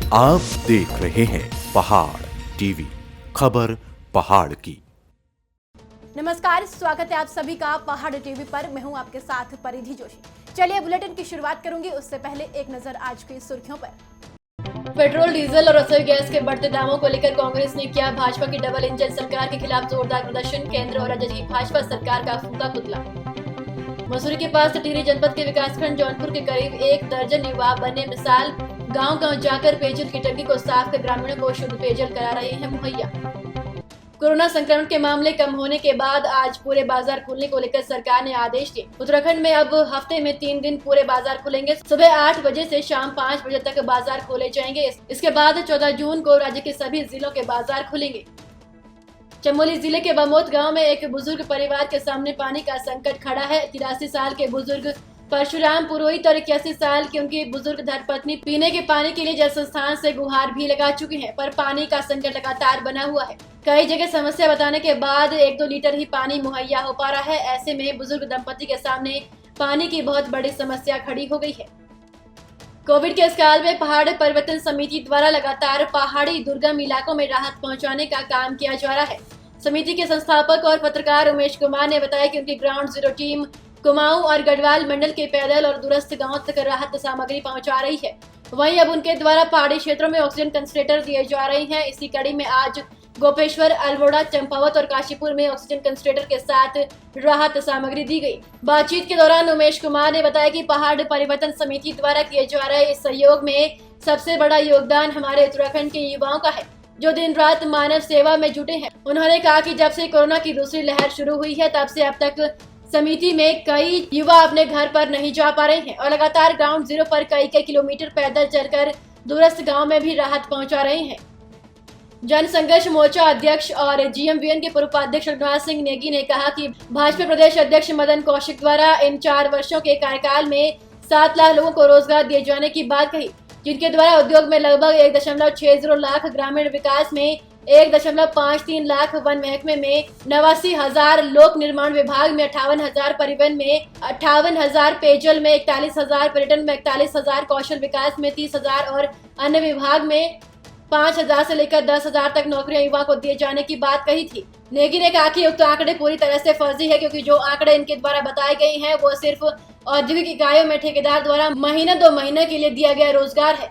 आप देख रहे हैं पहाड़ टीवी, खबर पहाड़ की। नमस्कार, स्वागत है आप सभी का पहाड़ टीवी पर। मैं हूं आपके साथ परिधि जोशी। चलिए बुलेटिन की शुरुआत करूंगी, उससे पहले एक नजर आज की सुर्खियों पर। पेट्रोल, डीजल और रसोई गैस के बढ़ते दामों को लेकर कांग्रेस ने किया भाजपा की डबल इंजन सरकार के खिलाफ जोरदार प्रदर्शन। केंद्र और राज्य की भाजपा सरकार का फूका पुतला। मसूरी के पास टिहरी जनपद के विकासखंड जौनपुर के करीब 1 दर्जन युवा बने मिसाल। गांव-गांव जाकर पेयजल की टंकी को साफ कर ग्रामीणों को शुद्ध पेयजल करा रहे हैं मुहैया। कोरोना संक्रमण के मामले कम होने के बाद आज पूरे बाजार खुलने को लेकर सरकार ने आदेश दिए। उत्तराखंड में अब हफ्ते में 3 दिन पूरे बाजार खुलेंगे। सुबह 8 बजे से शाम 5 बजे तक बाजार खोले जाएंगे। इसके बाद 14 जून को राज्य के सभी जिलों के बाजार खुलेंगे। चमोली जिले के बमोत गांव में एक बुजुर्ग परिवार के सामने पानी का संकट खड़ा है। 83 साल के बुजुर्ग परशुराम पुरोहित और 81 साल की उनकी बुजुर्ग धर्मपत्नी पीने के पानी के लिए जल संस्थान से गुहार भी लगा चुकी हैं, पर पानी का संकट लगातार बना हुआ है। कई जगह समस्या बताने के बाद 1-2 लीटर ही पानी मुहैया हो पा रहा है। ऐसे में बुजुर्ग दंपति के सामने पानी की बहुत बड़ी समस्या खड़ी हो गई है। कोविड के इस काल में पहाड़ परिवर्तन समिति द्वारा लगातार पहाड़ी दुर्गम इलाकों में राहत पहुंचाने का काम किया जा रहा है। समिति के संस्थापक और पत्रकार उमेश कुमार ने बताया कि उनकी ग्राउंड जीरो टीम कुमाऊं और गढ़वाल मंडल के पैदल और दूरस्थ गांवों तक राहत सामग्री पहुंचा रही है। वहीं अब उनके द्वारा पहाड़ी क्षेत्रों में ऑक्सीजन कंसंट्रेटर दिए जा रहे हैं। इसी कड़ी में आज गोपेश्वर, अल्मोड़ा, चंपावत और काशीपुर में ऑक्सीजन कंसंट्रेटर के साथ राहत सामग्री दी गई। बातचीत के दौरान उमेश कुमार ने बताया कि पहाड़ परिवर्तन समिति द्वारा किए जा रहे इस सहयोग में सबसे बड़ा योगदान हमारे उत्तराखंड के युवाओं का है, जो दिन रात मानव सेवा में जुटे हैं। उन्होंने कहा कि जब से कोरोना की दूसरी लहर शुरू हुई है, तब से अब तक समिति में कई युवा अपने घर पर नहीं जा पा रहे हैं और लगातार ग्राउंड जीरो पर कई किलोमीटर पैदल चलकर दूरस्थ गांव में भी राहत पहुंचा रहे हैं। जन संघर्ष मोर्चा अध्यक्ष और जीएमवीएन के पूर्व उपाध्यक्ष रघुनाथ सिंह नेगी ने कहा कि भाजपा प्रदेश अध्यक्ष मदन कौशिक द्वारा इन 4 वर्षों के कार्यकाल में 7 लाख लोगों को रोजगार दिए जाने की बात कही, जिनके द्वारा उद्योग में लगभग 1.60 लाख, ग्रामीण विकास में 1.53 लाख, वन महकमे में 89,000, लोक निर्माण विभाग में 58,000, परिवहन में 58,000, पेयजल में 41,000, पर्यटन में 41,000, कौशल विकास में 30,000 और अन्य विभाग में 5,000 से लेकर 10,000 तक नौकरियां युवा को दिए जाने की बात कही थी। नेगी ने कहा कि उक्त आंकड़े पूरी तरह से फर्जी है, क्योंकि जो आंकड़े इनके द्वारा बताए गए हैं वो सिर्फ औद्योगिक इकाइयों में ठेकेदार द्वारा महीने 2 महीने के लिए दिया गया रोजगार है।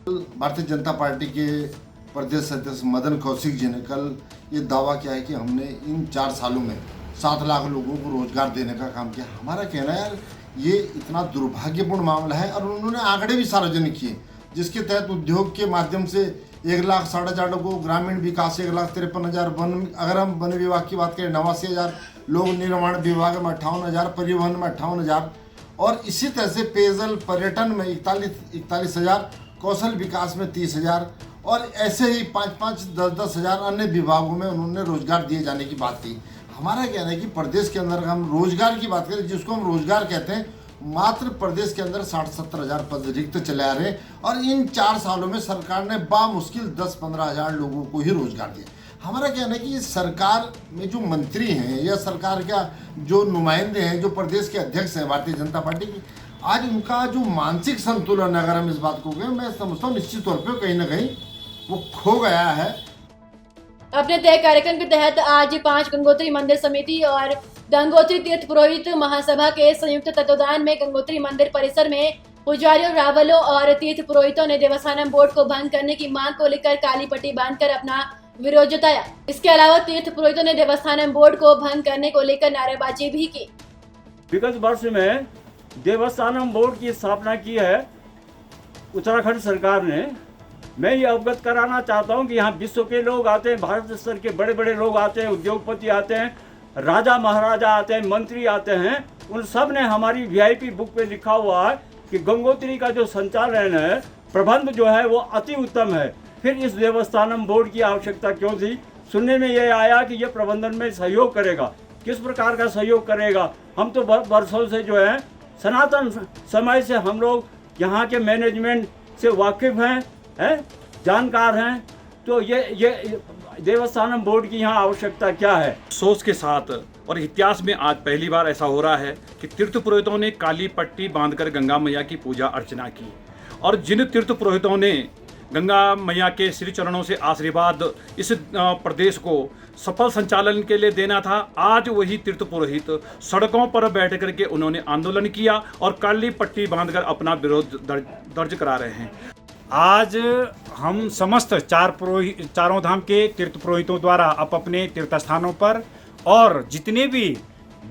भारतीय जनता पार्टी के प्रदेश अध्यक्ष मदन कौशिक जी ने कल ये दावा किया है कि हमने इन 4 सालों में 7 लाख लोगों को रोजगार देने का काम किया। हमारा कहना है यार, ये इतना दुर्भाग्यपूर्ण मामला है। और उन्होंने आंकड़े भी सार्वजनिक किए, जिसके तहत उद्योग के माध्यम से 1,60,000 लोगों को, ग्रामीण विकास 1,53,000, वन, अगर हम वन विभाग की बात करें 89,000 लोग, निर्माण विभाग में 58,000, परिवहन में 58,000 और इसी तरह से पेयजल, पर्यटन में 41,000, कौशल विकास में 30,000 और ऐसे ही 5-5, 10-10 हज़ार अन्य विभागों में उन्होंने रोजगार दिए जाने की बात की। हमारा कहना है कि प्रदेश के अंदर हम रोजगार की बात करें, जिसको हम रोजगार कहते हैं, मात्र प्रदेश के अंदर 60-70 हज़ार पद रिक्त चले आ रहे हैं और इन 4 सालों में सरकार ने बामुश्किल 10-15 हज़ार लोगों को ही रोजगार दिया। हमारा कहना है कि सरकार में जो मंत्री हैं या सरकार का जो नुमाइंदे हैं, जो प्रदेश के अध्यक्ष हैं भारतीय जनता पार्टी के, आज उनका जो मानसिक संतुलन, अगर हम इस बात को कहें, मैं समझता हूँ निश्चित तौर पर कहीं ना कहीं वो खो गया है। अपने तय कार्यक्रम के तहत आज 5 गंगोत्री मंदिर समिति और गंगोत्री तीर्थ पुरोहित महासभा के संयुक्त तत्वावधान में गंगोत्री मंदिर परिसर में पुजारियों, रावलों और तीर्थ पुरोहितों ने देवस्थानम बोर्ड को भंग करने की मांग को लेकर काली पट्टी बांधकर अपना विरोध जताया। इसके अलावा तीर्थ पुरोहितों ने देवस्थानम बोर्ड को भंग करने को लेकर नारेबाजी भी की। विगत वर्ष में देवस्थानम बोर्ड की स्थापना की है उत्तराखंड सरकार ने। मैं ये अवगत कराना चाहता हूँ कि यहाँ विश्व के लोग आते हैं, भारत स्तर के बड़े बड़े लोग आते हैं, उद्योगपति आते हैं, राजा महाराजा आते हैं, मंत्री आते हैं। उन सब ने हमारी वीआईपी बुक पे लिखा हुआ है कि गंगोत्री का जो संचालन है, प्रबंध जो है वो अति उत्तम है। फिर इस देवस्थानम बोर्ड की आवश्यकता क्यों थी? सुनने में ये आया कि ये प्रबंधन में सहयोग करेगा। किस प्रकार का सहयोग करेगा? हम तो वर्षों से जो है, सनातन समय से हम लोग यहाँ के मैनेजमेंट से वाकिफ़ हैं, जानकार हैं। तो ये देवस्थानम बोर्ड की यहाँ आवश्यकता क्या है? सोच के साथ और इतिहास में आज पहली बार ऐसा हो रहा है कि तीर्थ पुरोहितों ने काली पट्टी बांधकर गंगा मैया की पूजा अर्चना की। और जिन तीर्थ पुरोहितों ने गंगा मैया के श्री चरणों से आशीर्वाद इस प्रदेश को सफल संचालन के लिए देना था। आज वही तीर्थ पुरोहित सड़कों पर बैठ करके उन्होंने आंदोलन किया और काली पट्टी बांधकर अपना विरोध दर्ज करा रहे हैं। आज हम समस्त चारों धाम के तीर्थ पुरोहितों द्वारा अपने तीर्थ स्थानों पर और जितने भी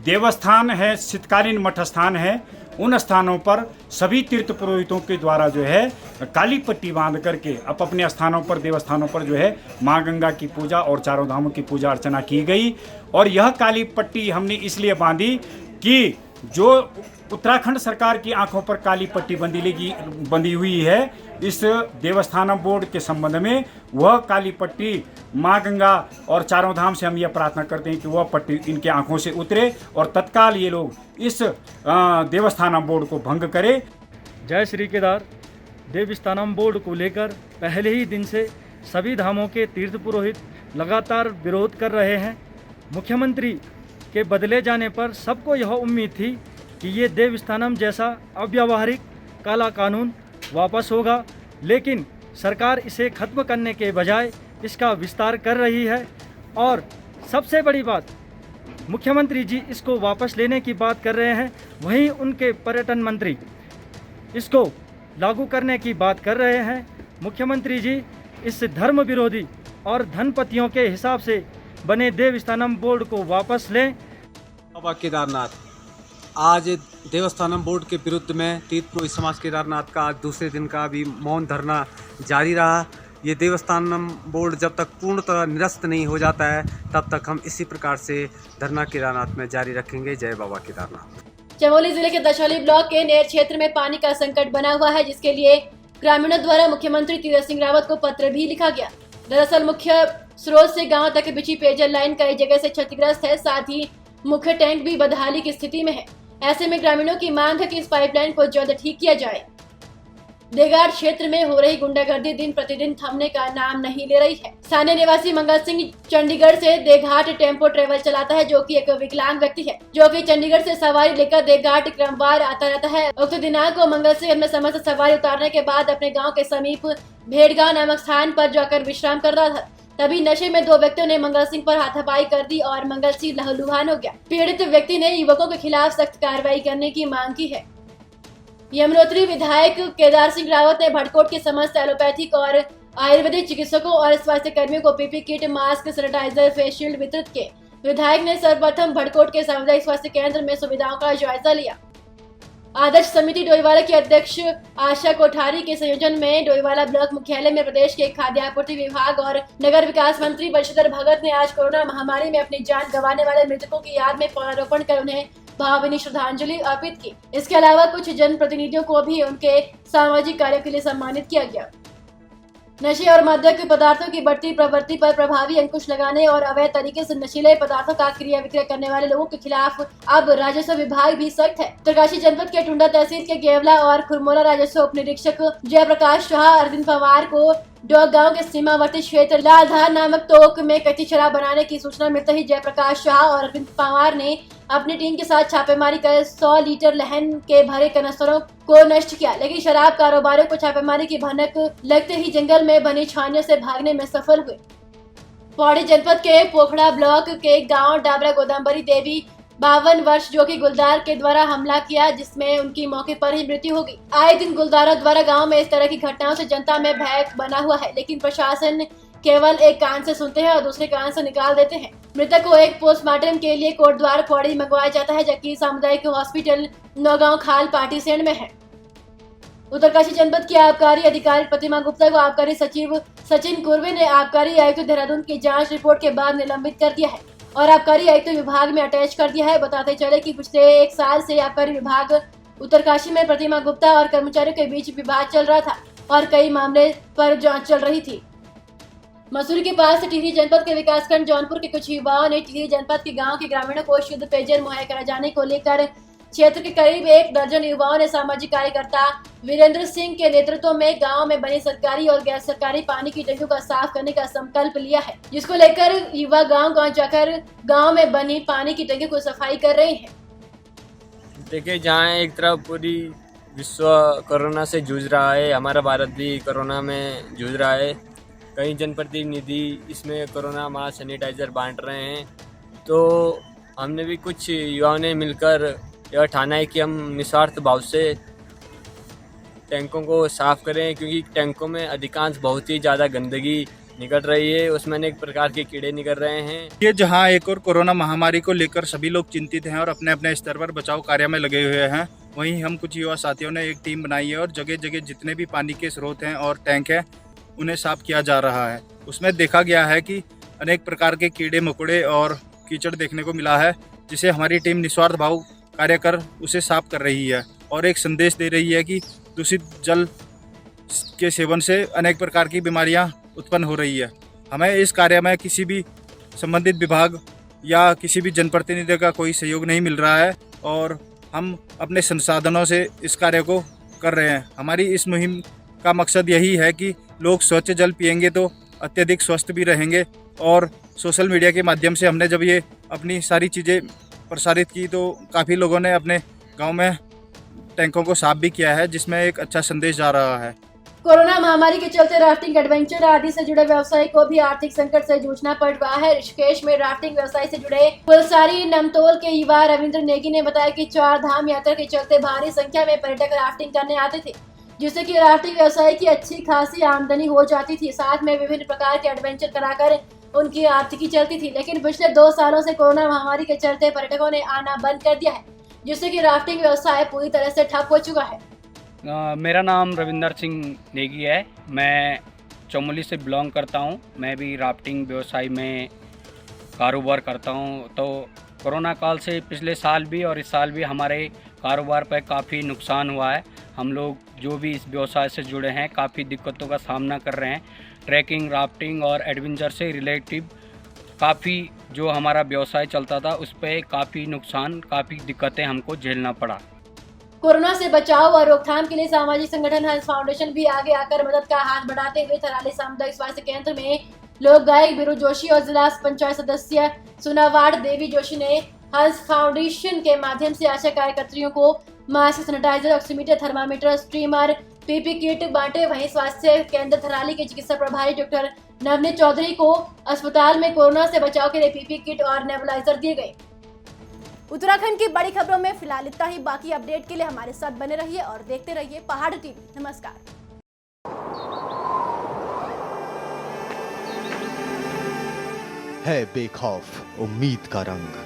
देवस्थान है, शीतकालीन मठ स्थान है, उन स्थानों पर सभी तीर्थ पुरोहितों के द्वारा जो है काली पट्टी बांध करके अपने स्थानों पर, देवस्थानों पर जो है माँ गंगा की पूजा और चारों धामों की पूजा अर्चना की गई। और यह काली पट्टी हमने इसलिए बांधी कि जो उत्तराखंड सरकार की आंखों पर काली पट्टी बंधी हुई है, इस देवस्थानम बोर्ड के संबंध में वह काली पट्टी माँ गंगा और चारों धाम से हम यह प्रार्थना करते हैं कि वह पट्टी इनके आंखों से उतरे और तत्काल ये लोग इस देवस्थानम बोर्ड को भंग करें। जय श्री केदार देवस्थानम बोर्ड को लेकर पहले ही दिन से सभी धामों के तीर्थ पुरोहित लगातार विरोध कर रहे हैं। मुख्यमंत्री के बदले जाने पर सबको यह उम्मीद थी कि ये देवस्थानम जैसा अव्यावहारिक काला कानून वापस होगा, लेकिन सरकार इसे खत्म करने के बजाय इसका विस्तार कर रही है। और सबसे बड़ी बात, मुख्यमंत्री जी इसको वापस लेने की बात कर रहे हैं, वहीं उनके पर्यटन मंत्री इसको लागू करने की बात कर रहे हैं। मुख्यमंत्री जी इस धर्म विरोधी और धनपतियों के हिसाब से बने देवस्थानम बोर्ड को वापस लें। बाबा केदारनाथ, आज देवस्थानम बोर्ड के विरुद्ध में तीर्थ पुरोहित समाज केदारनाथ का आज दूसरे दिन का भी मौन धरना जारी रहा। ये देवस्थानम बोर्ड जब तक पूर्णतः निरस्त नहीं हो जाता है तब तक हम इसी प्रकार से धरना केदारनाथ में जारी रखेंगे। जय बाबा केदारनाथ। चमोली जिले के दशहली ब्लॉक के नेर क्षेत्र में पानी का संकट बना हुआ है, जिसके लिए ग्रामीणों द्वारा मुख्यमंत्री तीरथ सिंह रावत को पत्र भी लिखा गया। दरअसल मुख्य स्रोत से गाँव तक बिछी पेयजल लाइन कई जगह से क्षतिग्रस्त है, साथ ही मुख्य टैंक भी बदहाली की स्थिति में है। ऐसे में ग्रामीणों की मांग है कि इस पाइपलाइन को जल्द ठीक किया जाए। देगाड़ क्षेत्र में हो रही गुंडागर्दी दिन प्रतिदिन थमने का नाम नहीं ले रही है। स्थानीय निवासी मंगल सिंह चंडीगढ़ से देघाट टेम्पो ट्रेवल चलाता है, जो कि एक विकलांग व्यक्ति है, जो कि चंडीगढ़ से सवारी लेकर देघाट क्रमवार आता रहता है। उक्त दिनांक को मंगल सिंह अपने समस्त सवारी उतारने के बाद अपने गाँव के समीप भेड़गांव नामक स्थान पर जाकर विश्राम कर रहा था। तभी नशे में दो व्यक्तियों ने मंगल सिंह पर हाथापाई कर दी और मंगल सिंह लहूलुहान हो गया। पीड़ित व्यक्ति ने युवकों के खिलाफ सख्त कार्रवाई करने की मांग की है। यमुनोत्री विधायक केदार सिंह रावत ने भटकोट के समस्त एलोपैथिक और आयुर्वेदिक चिकित्सकों और स्वास्थ्य कर्मियों को PP kit, mask, sanitiser, face shield वितरित किए। विधायक ने सर्वप्रथम भटकोट के सामुदायिक स्वास्थ्य केंद्र में सुविधाओं का जायजा लिया। आदर्श समिति डोईवाला की अध्यक्ष आशा कोठारी के संयोजन में डोईवाला ब्लॉक मुख्यालय में प्रदेश के खाद्य आपूर्ति विभाग और नगर विकास मंत्री बंशीधर भगत ने आज कोरोना महामारी में अपनी जान गंवाने वाले मृतकों की याद में पौधारोपण कर उन्हें भावभीनी श्रद्धांजलि अर्पित की। इसके अलावा कुछ जनप्रतिनिधियों को भी उनके सामाजिक कार्यों के लिए सम्मानित किया गया। नशे और मादक पदार्थों की बढ़ती प्रवृत्ति पर प्रभावी अंकुश लगाने और अवैध तरीके से नशीले पदार्थों का क्रय विक्रय करने वाले लोगों के खिलाफ अब राजस्व विभाग भी सख्त है। उत्तरकाशी जनपद के टुंडा तहसील के गेवला और खुरमोला राजस्व उप निरीक्षक जयप्रकाश शाह अरविंद पवार को डोग गांव के सीमावर्ती क्षेत्र लालधार नामक तोक में कच्ची शराब बनाने की सूचना मिलते ही जयप्रकाश शाह और अरविंद पवार ने अपनी टीम के साथ छापेमारी कर 100 लीटर लहन के भरे कनस्तरों को नष्ट किया, लेकिन शराब कारोबारियों को छापेमारी की भनक लगते ही जंगल में बनी छानियों से भागने में सफल हुए। पौड़ी जनपद के पोखड़ा ब्लॉक के गांव डाबरा गोदाम्बरी देवी 52 वर्ष जो कि गुलदार के द्वारा हमला किया, जिसमें उनकी मौके पर ही मृत्यु हो गई। आए दिन गुलदारों द्वारा गांव में इस तरह की घटनाओं से जनता में भय बना हुआ है, लेकिन प्रशासन केवल एक कान से सुनते हैं और दूसरे कान से निकाल देते हैं। मृतक को एक पोस्टमार्टम के लिए कोटद्वार पौड़ी मंगवाया जाता है, जबकि सामुदायिक हॉस्पिटल नौगांव खाल पाटीसेण में है। उत्तरकाशी जनपद की आबकारी अधिकारी प्रतिमा गुप्ता को आबकारी सचिव सचिन कुर्वे ने आबकारी आयुक्त देहरादून की जांच रिपोर्ट के बाद निलंबित कर दिया है और आबकारी आयुक्त विभाग में अटैच कर दिया है। बताते चले कि पिछले 1 साल से आबकारी विभाग उत्तरकाशी में प्रतिमा गुप्ता और कर्मचारियों के बीच विवाद चल रहा था और कई मामले पर जांच चल रही थी। मसूरी के पास टिहरी जनपद के विकासखंड जौनपुर के कुछ युवाओं ने टिहरी जनपद के गांव के ग्रामीणों को शुद्ध पेयजल मुहैया कराए जाने को लेकर क्षेत्र के करीब 1 दर्जन युवाओं ने सामाजिक कार्यकर्ता वीरेंद्र सिंह के नेतृत्व में गांव में बनी सरकारी और गैर सरकारी पानी की टंकियों का साफ करने का संकल्प लिया है, जिसको लेकर युवा गांव जाकर गांव में बनी पानी की टंकियों को सफाई कर रहे हैं। देखिए, जहाँ एक तरफ पूरी विश्व कोरोना से जूझ रहा है, हमारा भारत भी कोरोना में जूझ रहा है। कई जनप्रतिनिधि इसमें कोरोना मास्क सैनिटाइज़र बांट रहे हैं, तो हमने भी कुछ युवाओं ने मिलकर यह ठाना है कि हम निस्वार्थ भाव से टैंकों को साफ़ करें, क्योंकि टैंकों में अधिकांश बहुत ही ज़्यादा गंदगी निकल रही है, उसमें अनेक प्रकार के कीड़े निकल रहे हैं। ये जहां एक और कोरोना महामारी को लेकर सभी लोग चिंतित हैं और अपने अपने स्तर पर बचाव कार्य में लगे हुए हैं, वहीं हम कुछ युवा साथियों ने एक टीम बनाई है और जगह जगह जितने भी पानी के स्रोत हैं और टैंक हैं उन्हें साफ किया जा रहा है। उसमें देखा गया है कि अनेक प्रकार के कीड़े मकोड़े और कीचड़ देखने को मिला है, जिसे हमारी टीम निस्वार्थ भाव कार्य कर उसे साफ कर रही है और एक संदेश दे रही है कि दूषित जल के सेवन से अनेक प्रकार की बीमारियां उत्पन्न हो रही है। हमें इस कार्य में किसी भी संबंधित विभाग या किसी भी जनप्रतिनिधि का कोई सहयोग नहीं मिल रहा है और हम अपने संसाधनों से इस कार्य को कर रहे हैं। हमारी इस मुहिम का मकसद यही है कि लोग स्वच्छ जल पिएंगे तो अत्यधिक स्वस्थ भी रहेंगे। और सोशल मीडिया के माध्यम से हमने जब ये अपनी सारी चीज़ें प्रसारित की तो काफ़ी लोगों ने अपने गांव में टैंकों को साफ भी किया है, जिसमें एक अच्छा संदेश जा रहा है। कोरोना महामारी के चलते राफ्टिंग, एडवेंचर आदि से जुड़े व्यवसाय को भी आर्थिक संकट से जूझना पड़ रहा है। ऋषिकेश में राफ्टिंग व्यवसाय से जुड़े पुलसारी नमतोल के युवा रविंद्र नेगी ने बताया कि 4 धाम यात्रा के चलते भारी संख्या में पर्यटक राफ्टिंग करने आते थे, जिससे कि राफ्टिंग व्यवसाय की अच्छी खासी आमदनी हो जाती थी। साथ में विभिन्न प्रकार के एडवेंचर कराकर उनकी आर्थिकी चलती थी। लेकिन पिछले 2 सालों से कोरोना महामारी के चलते पर्यटकों ने आना बंद कर दिया है, जिससे कि राफ्टिंग व्यवसाय पूरी तरह से ठप हो चुका है। मेरा नाम रविंदर सिंह नेगी है, मैं चमोली से बिलोंग करता हूं। मैं भी राफ्टिंग व्यवसाय में कारोबार करता हूं। तो कोरोना काल से पिछले साल भी और इस साल भी हमारे कारोबार पर काफ़ी नुकसान हुआ है। हम लोग जो भी इस व्यवसाय से जुड़े हैं काफ़ी दिक्कतों का सामना कर रहे हैं। ट्रैकिंग, राफ्टिंग और एडवेंचर से रिलेटिव काफ़ी जो हमारा व्यवसाय चलता था उस पर काफ़ी नुकसान, काफ़ी दिक्कतें हमको झेलना पड़ा। कोरोना से बचाव और रोकथाम के लिए सामाजिक संगठन हंस फाउंडेशन भी आगे आकर मदद का हाथ बढ़ाते हुए थराली सामुदायिक स्वास्थ्य केंद्र में लोक गायक बीरू जोशी और जिला पंचायत सदस्य सुनावाड़ देवी जोशी ने हंस फाउंडेशन के माध्यम से आशा कार्यकर्तियों को mask, sanitiser, oximeter, thermometer, streamer, PP kit बांटे। वहीं स्वास्थ्य केंद्र थराली के चिकित्सा प्रभारी डॉक्टर नवनीत चौधरी को अस्पताल में कोरोना से बचाव के लिए पीपी किट और नेबुलाइजर दिए गए। उत्तराखंड की बड़ी खबरों में फिलहाल इतना ही। बाकी अपडेट के लिए हमारे साथ बने रहिए और देखते रहिए पहाड़ टीवी। नमस्कार। है बेखौफ उम्मीद का रंग।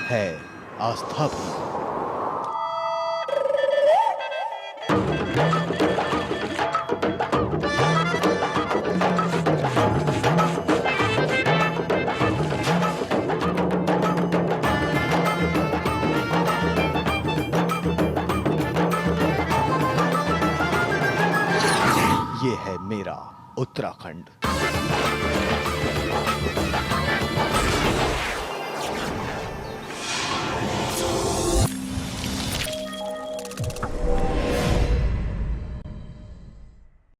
है आस्था भी। ये है मेरा उत्तराखंड।